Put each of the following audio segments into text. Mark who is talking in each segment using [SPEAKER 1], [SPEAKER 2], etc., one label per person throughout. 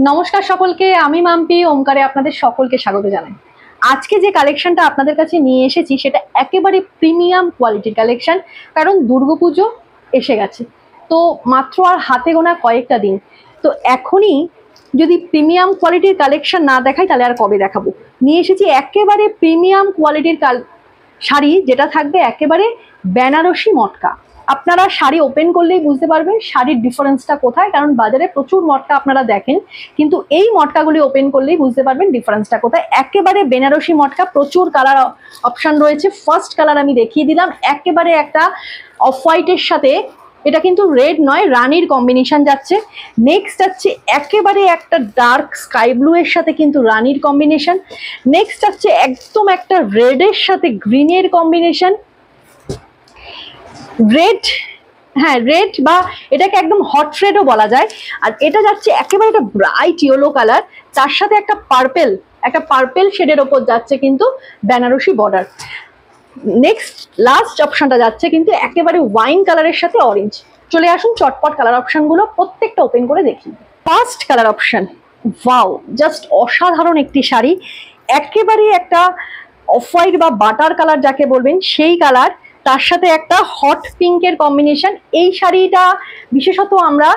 [SPEAKER 1] নমস্কার সকলকে, আমি মাম্পি ওমকারে আপনাদের সকলকে স্বাগত জানাই। আজকে যে কালেকশনটা আপনাদের কাছে নিয়ে এসেছি সেটা একেবারে প্রিমিয়াম কোয়ালিটির কালেকশন, কারণ দুর্গাপুজো এসে গেছে। তো মাত্র আর হাতে গোনা কয়েকটা দিন, তো এখনই যদি প্রিমিয়াম কোয়ালিটির কালেকশন না দেখাই তাহলে আর কবে দেখাবো। নিয়ে এসেছি একেবারে প্রিমিয়াম কোয়ালিটির শাড়ি, যেটা থাকবে একেবারে বেনারসি মটকা। আপনারা শাড়ি ওপেন করলেই বুঝতে পারবেন শাড়ির ডিফারেন্সটা কোথায়, কারণ বাজারে প্রচুর মটকা আপনারা দেখেন, কিন্তু এই মটকাগুলি ওপেন করলেই বুঝতে পারবেন ডিফারেন্সটা কোথায়। একেবারে বেনারসি মটকা, প্রচুর কালার অপশন রয়েছে। ফার্স্ট কালার আমি দেখিয়ে দিলাম, একেবারে একটা অফ হোয়াইটের সাথে, এটা কিন্তু রেড নয়, রানীর কম্বিনেশন যাচ্ছে। নেক্সট যাচ্ছে একেবারে একটা ডার্ক স্কাই ব্লু এর সাথে কিন্তু রানীর কম্বিনেশন। নেক্সট যাচ্ছে একদম একটা রেডের সাথে গ্রিনের কম্বিনেশন, রেড, হ্যাঁ রেড বা এটাকে একদম হট রেডও বলা যায়। আর এটা যাচ্ছে একেবারে একটা ব্রাইট ইয়েলো কালার, তার সাথে একটা পার্পেল শেডের ওপর যাচ্ছে কিন্তু বেনারসি বর্ডার। নেক্সট লাস্ট অপশনটা যাচ্ছে কিন্তু একেবারে ওয়াইন কালারের সাথে অরেঞ্জ। চলে আসুন চটপট কালার অপশনগুলো প্রত্যেকটা ওপেন করে দেখি। First colour option, wow, just অসাধারণ একটি শাড়ি, একেবারে একটা অফ হোয়াইট বা বাটার কালার যাকে বলবেন সেই কালার, তার সাথে একটা হট পিঙ্কের কম্বিনেশন। এই শাড়িটা বিশেষত আমরা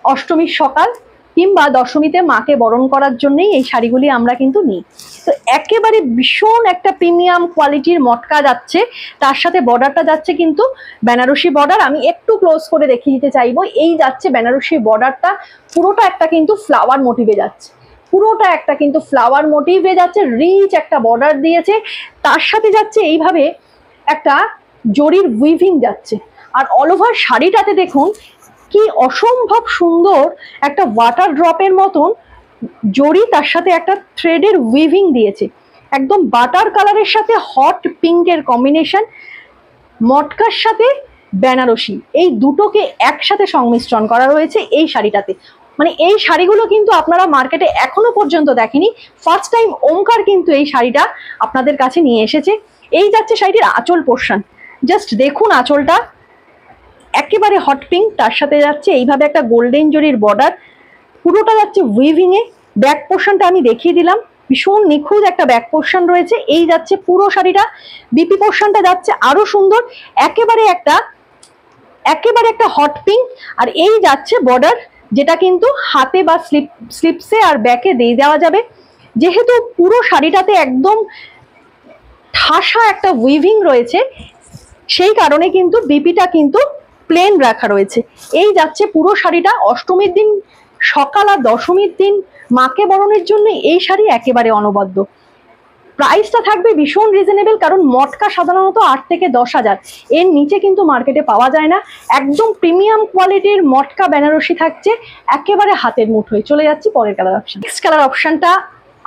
[SPEAKER 1] অষ্টমীর সকাল কিংবা দশমীতে মাকে বরণ করার জন্যই এই শাড়িগুলি আমরা কিন্তু নিই। তো একেবারে ভীষণ একটা প্রিমিয়াম কোয়ালিটির মটকা যাচ্ছে, তার সাথে বর্ডারটা যাচ্ছে কিন্তু বেনারসি বর্ডার। আমি একটু ক্লোজ করে দেখিয়ে দিতে চাইবো, এই যাচ্ছে বেনারসি বর্ডারটা, পুরোটা একটা কিন্তু ফ্লাওয়ার মোটিভে যাচ্ছে, পুরোটা একটা কিন্তু ফ্লাওয়ার মোটিভে যাচ্ছে, রিচ একটা বর্ডার দিয়েছে, তার সাথে যাচ্ছে এইভাবে একটা জরির উইভিং যাচ্ছে। আর অল ওভার শাড়িটাতে দেখুন কি অসম্ভব সুন্দর একটা ওয়াটার ড্রপের মতন জরি, তার সাথে একটা থ্রেডের উইভিং দিয়েছে, একদম বাটার কালারের সাথে হট পিঙ্কের কম্বিনেশন, মটকার সাথে বেনারসি, এই দুটোকে একসাথে সংমিশ্রণ করা রয়েছে এই শাড়িটাতে। মানে এই শাড়িগুলো কিন্তু আপনারা মার্কেটে এখনো পর্যন্ত দেখেনি, ফার্স্ট টাইম ওমকার কিন্তু এই শাড়িটা আপনাদের কাছে নিয়ে এসেছে। এই যাচ্ছে শাড়িটির আঁচল পোর্শন, জাস্ট দেখুন আঁচলটা একেবারে হট পিঙ্ক, তার সাথে যাচ্ছে এইভাবে একটা গোল্ডেন জরির বর্ডার, পুরোটা যাচ্ছে উইভিং এ। ব্যাক পোর্শনটা আমি দেখিয়ে দিলাম, ভীষণ নিখুঁত একটা ব্যাক পোর্শন রয়েছে। এই যাচ্ছে পুরো শাড়িটা, বিপি পোর্শনটা যাচ্ছে আরো সুন্দর, একেবারে একটা হট পিঙ্ক। আর এই যাচ্ছে বর্ডার, যেটা কিন্তু হাতে বা স্লিপসে আর ব্যাকে দিয়ে দেওয়া যাবে। যেহেতু পুরো শাড়িটাতে একদম ঠাসা একটা উইভিং রয়েছে, সেই কারণে কিন্তু বিপিটা কিন্তু প্লেন রাখা রয়েছে। এই যাচ্ছে পুরো শাড়িটা, অষ্টমীর দিন সকাল আর দশমীর দিন মাকে বরণের জন্য এই শাড়ি একেবারে অনবদ্য। প্রাইসটা থাকবে ভীষণ রিজনেবল, কারণ মটকা সাধারণত 8 থেকে 10,000, এর নিচে কিন্তু মার্কেটে পাওয়া যায় না। একদম প্রিমিয়াম কোয়ালিটির মটকা বেনারসি থাকছে একেবারে হাতের মুঠোয়। চলে যাচ্ছি পরের কালার অপশন। নেক্সট কালার অপশনটা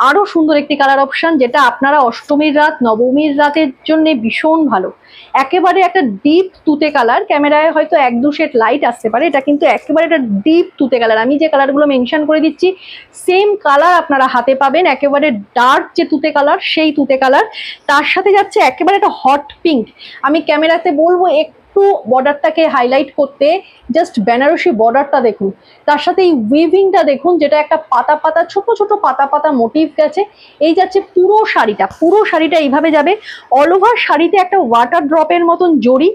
[SPEAKER 1] আরো সুন্দর একটি কালার অপশন, যেটা আপনারা অষ্টমীর রাত নবমীর রাতের জন্য ভীষণ ভালো। একেবারে একটা ডিপ তুতে কালার, ক্যামেরায় হয়তো 1-2 শেড লাইট আসতে পারে, এটা কিন্তু একেবারে একটা ডিপ তুতে কালার। আমি যে কালারগুলো মেনশন করে দিচ্ছি সেম কালার আপনারা হাতে পাবেন, একেবারে ডার্ক যে তুতে কালার সেই তুতে কালার, তার সাথে যাচ্ছে একেবারে একটা হট পিঙ্ক। আমি ক্যামেরাতে বলবো একটু বর্ডারটাকে হাইলাইট করতে, জাস্ট বেনারসি বর্ডারটা দেখুন, তার সাথে এই উইভিংটা দেখুন, যেটা একটা পাতা পাতা ছোট ছোট পাতা পাতা মোটিভ গেছে। এই যাচ্ছে পুরো শাড়িটা এইভাবে যাবে, অল ওভার শাড়িতে একটা ওয়াটার ড্রপের মতন জরি,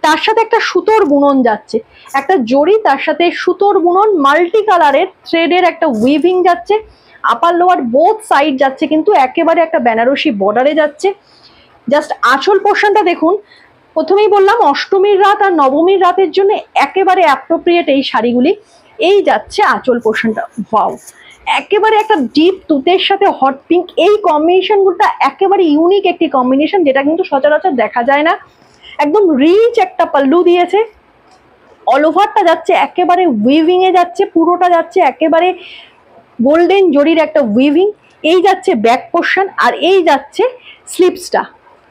[SPEAKER 1] তার সাথে একটা সুতোর বুনন যাচ্ছে, একটা জরি তার সাথে সুতোর বুনন, মাল্টি কালারের থ্রেডের একটা উইভিং যাচ্ছে, আপার লোয়ার বোথ সাইড যাচ্ছে কিন্তু একেবারে একটা বেনারসি বর্ডারে যাচ্ছে। জাস্ট আঁচল পোর্শনটা দেখুন, প্রথমেই বললাম অষ্টমীর রাত আর নবমীর রাতের জন্য একেবারে অ্যাপ্রোপ্রিয়েট এই শাড়িগুলি। এই যাচ্ছে আঁচল পোর্শনটা, ওয়াও, একেবারে একটা ডিপ তুতের সাথে হট পিঙ্ক, এই কম্বিনেশনগুলোটা একেবারে ইউনিক একটি কম্বিনেশন, যেটা কিন্তু সচরাচর দেখা যায় না। একদম রিচ একটা পাল্লু দিয়েছে, অল ওভারটা যাচ্ছে একেবারে উইভিং এ যাচ্ছে, পুরোটা যাচ্ছে একেবারে গোল্ডেন জরির একটা উইভিং। এই যাচ্ছে ব্যাক পোর্শন, আর এই যাচ্ছে স্লিপসটা,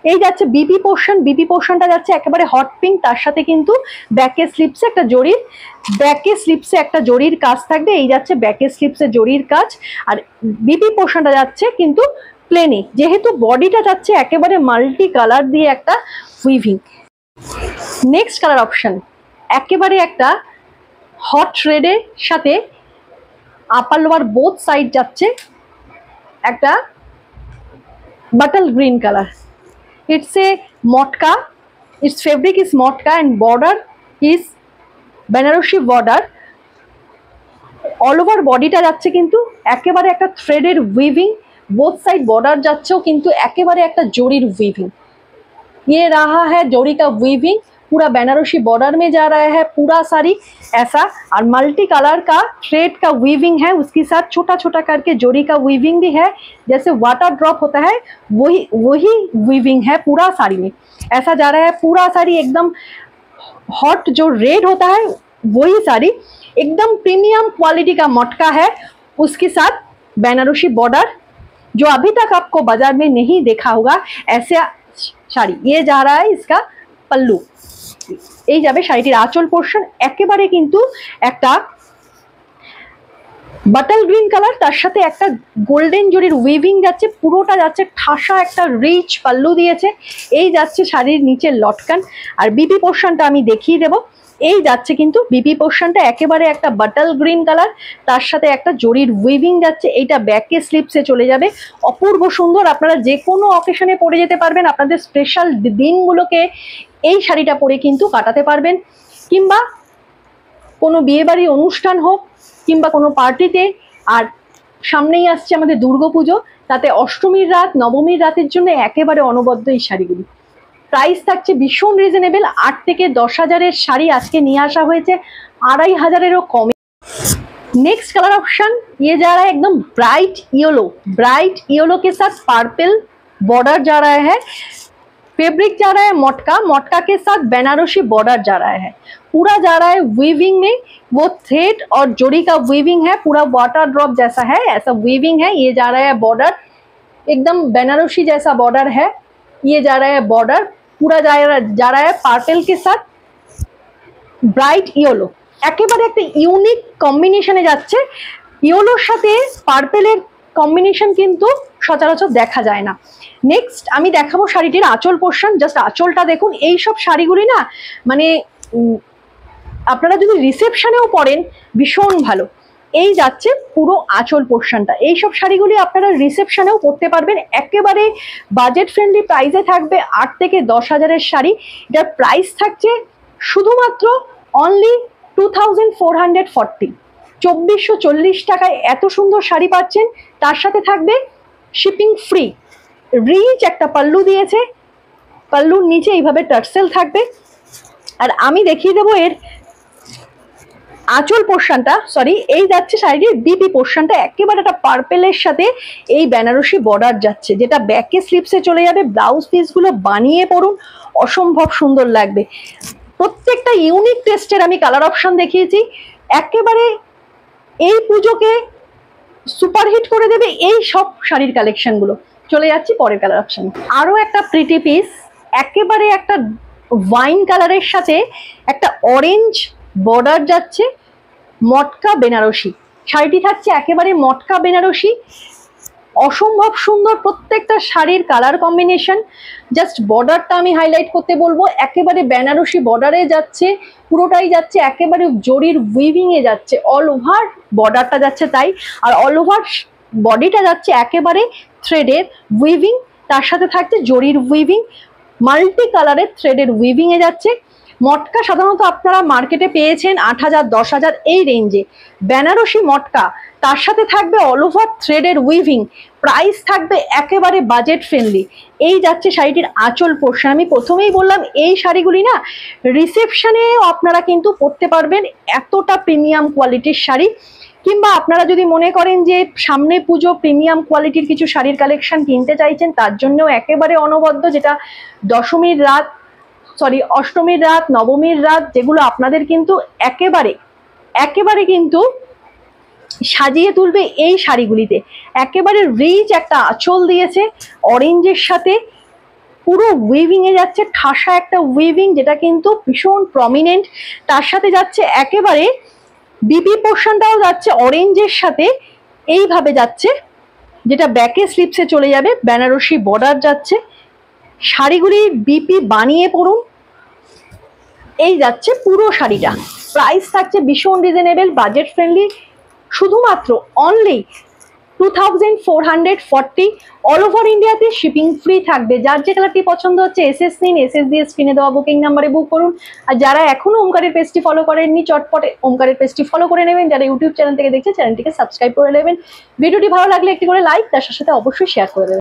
[SPEAKER 1] এই যাচ্ছে বিপি পোর্শনটা যাচ্ছে একেবারে হট পিঙ্ক, তার সাথে কিন্তু ব্যাকে স্লিপসে একটা জরির কাজ থাকবে। এই যাচ্ছে ব্যাকে স্লিপসে জরির কাজ, আর বিপি পোর্শনটা যাচ্ছে কিন্তু প্লেনে, যেহেতু বডিটা যাচ্ছে একেবারে মাল্টি কালার দিয়ে একটা উইভিং। নেক্সট কালার অপশন একেবারে একটা হট রেডের সাথে আপার লোয়ার বোথ সাইড যাচ্ছে একটা bottle green colour. It's a matka, it's fabric is matka and border is Banarasi border. All over বডিটা যাচ্ছে কিন্তু একেবারে একটা থ্রেডের উইভিং, बोथ साइड बॉर्डर जाच्छेও কিন্তু একেবারে একটা জরির উইভিং। ये रहा है जोड़ी का वीविंग, पूरा बनारसी बॉर्डर में जा रहा है पूरा साड़ी ऐसा, और मल्टी कलर का थ्रेड का वीविंग है, उसके साथ छोटा छोटा करके जोड़ी का वीविंग भी है, जैसे वाटर ड्रॉप होता है वही वीविंग है पूरा साड़ी में। ऐसा जा रहा है पूरा साड़ी एकदम हॉट, जो रेड होता है वही साड़ी, एकदम प्रीमियम क्वालिटी का मटका है, उसके साथ बनारसी बॉर्डर जो अभी तक आपको बाजार में नहीं देखा होगा ऐसे শাড়ি। ये जा रहा है इसका पल्लू, এই যাবে শাড়িটির আঁচল পোর্শন। একেবারে কিন্তু একটা বাটল গ্রিন কালার, তার সাথে একটা গোল্ডেন জরির উইভিং যাচ্ছে, পুরোটা যাচ্ছে ঠাসা একটা রিচ পাল্লু দিয়েছে। এই যাচ্ছে শাড়ির নিচের লটকান, আর বিপি পোর্শনটা আমি দেখিয়ে দেবো। এই যাচ্ছে কিন্তু বিপি পোর্শনটা একেবারে একটা বাটল গ্রিন কালার, তার সাথে একটা জরির উইভিং যাচ্ছে। এইটা ব্যাকে স্লিপসে চলে যাবে, অপূর্ব সুন্দর। আপনারা যে কোনো অকেশনে পরে যেতে পারবেন, আপনাদের স্পেশাল দিনগুলোকে এই শাড়িটা পরে কিন্তু কাটাতে পারবেন, কিংবা কোনো বিয়েবাড়ির অনুষ্ঠান হোক কিংবা কোনো পার্টিতে। আর সামনেই আসছে আমাদের দুর্গাপুজো, তাতে অষ্টমীর রাত নবমীর রাতের জন্য একেবারে অনবদ্য এই শাড়িগুলি। প্রাইস থাকছে ভীষণ রিজনেবল, 8 থেকে 10 হাজারের শাড়ি আজকে নিয়ে আসা হয়েছে 2500-এরও কমে। नेक्स्ट कलर ऑप्शन ये जा रहा है एकदम ब्राइट येलो के साथ पर्पल बॉर्डर जा रहा है। फैब्रिक जा रहा है मटका के साथ बनारसी बॉर्डर जा रहा है, पूरा जा रहा है वीविंग में, वो थ्रेड और जोड़ी का वीविंग है, पूरा वाटर ड्रॉप जैसा है ऐसा वीविंग है। ये जा रहा है बॉर्डर एकदम बनारसी जैसा बॉर्डर है, ये जा रहा है बॉर्डर पूरा जा रहा है पर्पल के साथ ब्राइट येलो। একেবারে একটা ইউনিক কম্বিনেশনে যাচ্ছে, ইয়েলোর সাথে পার্পেলের কম্বিনেশন কিন্তু সচরাচর দেখা যায় না। নেক্সট আমি দেখাবো শাড়িটির আঁচল পোর্শন। জাস্ট আঁচলটা দেখুন, এই সব শাড়িগুলি না মানে আপনারা যদি রিসেপশনেও পরেন ভীষণ ভালো। এই যাচ্ছে পুরো আঁচল পোর্শনটা, এই সব শাড়িগুলি আপনারা রিসেপশনেও পরতে পারবেন, একেবারে বাজেট ফ্রেন্ডলি প্রাইসে থাকবে। 8 থেকে 10 হাজারের শাড়ি, এটার প্রাইস থাকছে শুধুমাত্র অনলি 2440, 2440 টাকায় এত সুন্দর শাড়ি পাচ্ছেন। তার সাথে থাকবে শিপিং ফ্রি, রিচ একটা পাল্লু দিয়েছে, পাল্লুর নিচে এইভাবে টার্সেল থাকবে। আর আমি দেখিয়ে দেবো এর আঁচল পোর্শনটা, সরি এই যাচ্ছে শাড়িটির বিপি পোর্শনটা, একেবারে একটা পার্পেলের সাথে এই বেনারসি বর্ডার যাচ্ছে, যেটা ব্যাকে স্লিপসে চলে যাবে। ব্লাউজ পিসগুলো বানিয়ে পরুন, অসম্ভব সুন্দর লাগবে। প্রত্যেকটা ইউনিক টেস্টের আমি কালার অপশন দেখিয়েছি, একেবারে এই পুজোকে সুপারহিট করে দেবে এই সব শাড়ির কালেকশনগুলো। চলে যাচ্ছি পরের কালার অপশন। আরও একটা প্রিটি পিস, একেবারে একটা ওয়াইন কালারের সাথে একটা অরেঞ্জ বর্ডার যাচ্ছে, মটকা বেনারসি। শাড়িটি থাকছে একেবারে মটকা বেনারসি, অসম্ভব সুন্দর প্রত্যেকটা শাড়ির কালার কম্বিনেশন। জাস্ট বর্ডারটা আমি হাইলাইট করতে বলবো, একেবারে বেনারসি বর্ডারে যাচ্ছে, পুরোটাই যাচ্ছে একেবারে জরির উইভিং এ যাচ্ছে, অল ওভার বর্ডারটা যাচ্ছে তাই, আর অল ওভার বডিটা যাচ্ছে একেবারে থ্রেডের উইভিং, তার সাথে থাকছে জরির উইভিং, মাল্টি কালারের থ্রেডের উইভিং এ যাচ্ছে। মটকা সাধারণত আপনারা মার্কেটে পেয়েছেন 8000 10,000 এই রেঞ্জে, বেনারসি মটকা তার সাথে থাকবে অল ওভার থ্রেডের উইভিং, প্রাইস থাকবে একেবারে বাজেট ফ্রেন্ডলি। এই যাচ্ছে শাড়িটির আঁচল পোর্শন। আমি প্রথমেই বললাম এই শাড়িগুলি না রিসেপশনেও আপনারা কিন্তু পরতে পারবেন, এতটা প্রিমিয়াম কোয়ালিটির শাড়ি। কিংবা আপনারা যদি মনে করেন যে সামনে পুজো প্রিমিয়াম কোয়ালিটির কিছু শাড়ির কালেকশন কিনতে চাইছেন, তার জন্যও একেবারে অনবদ্য, যেটা দশমীর রাত সরি অষ্টমীর রাত নবমীর রাত, যেগুলো আপনাদের কিন্তু একেবারে কিন্তু সাজিয়ে তুলবে এই শাড়িগুলিতে। একেবারে রিচ একটা আঁচল দিয়েছে অরেঞ্জের সাথে, পুরো উইভিং এ যাচ্ছে ঠাসা একটা উইভিং, যেটা কিন্তু ভীষণ প্রমিনেন্ট। তার সাথে যাচ্ছে একেবারে বিপি পোর্শনটাও যাচ্ছে অরেঞ্জের সাথে, এইভাবে যাচ্ছে, যেটা ব্যাকে স্লিপসে চলে যাবে, বেনারসি বর্ডার যাচ্ছে। শাড়িগুলি বিপি বানিয়ে পরুন। এই যাচ্ছে পুরো শাড়িটা, প্রাইস থাকছে ভীষণ রিজনেবল বাজেট ফ্রেন্ডলি, শুধুমাত্র অনলি 2440, অল ওভার ইন্ডিয়াতে শিপিং ফ্রি থাকবে। যার যে কালারটি পছন্দ হচ্ছে এসএস নিন, এসএস দিয়ে স্ক্রিনে দেওয়া বুকিং নাম্বারে বুক করুন। আর যারা এখনো ওমকারের পেজটি ফলো করেননি চটপটে ওমকারের পেজটি ফলো করে নেবেন। যারা ইউটিউব চ্যানেল থেকে দেখছে চ্যানেলটিকে সাবস্ক্রাইব করে নেবেন। ভিডিওটি ভালো লাগলে একটি করে লাইক, তার সাথে অবশ্যই শেয়ার করে দেবেন।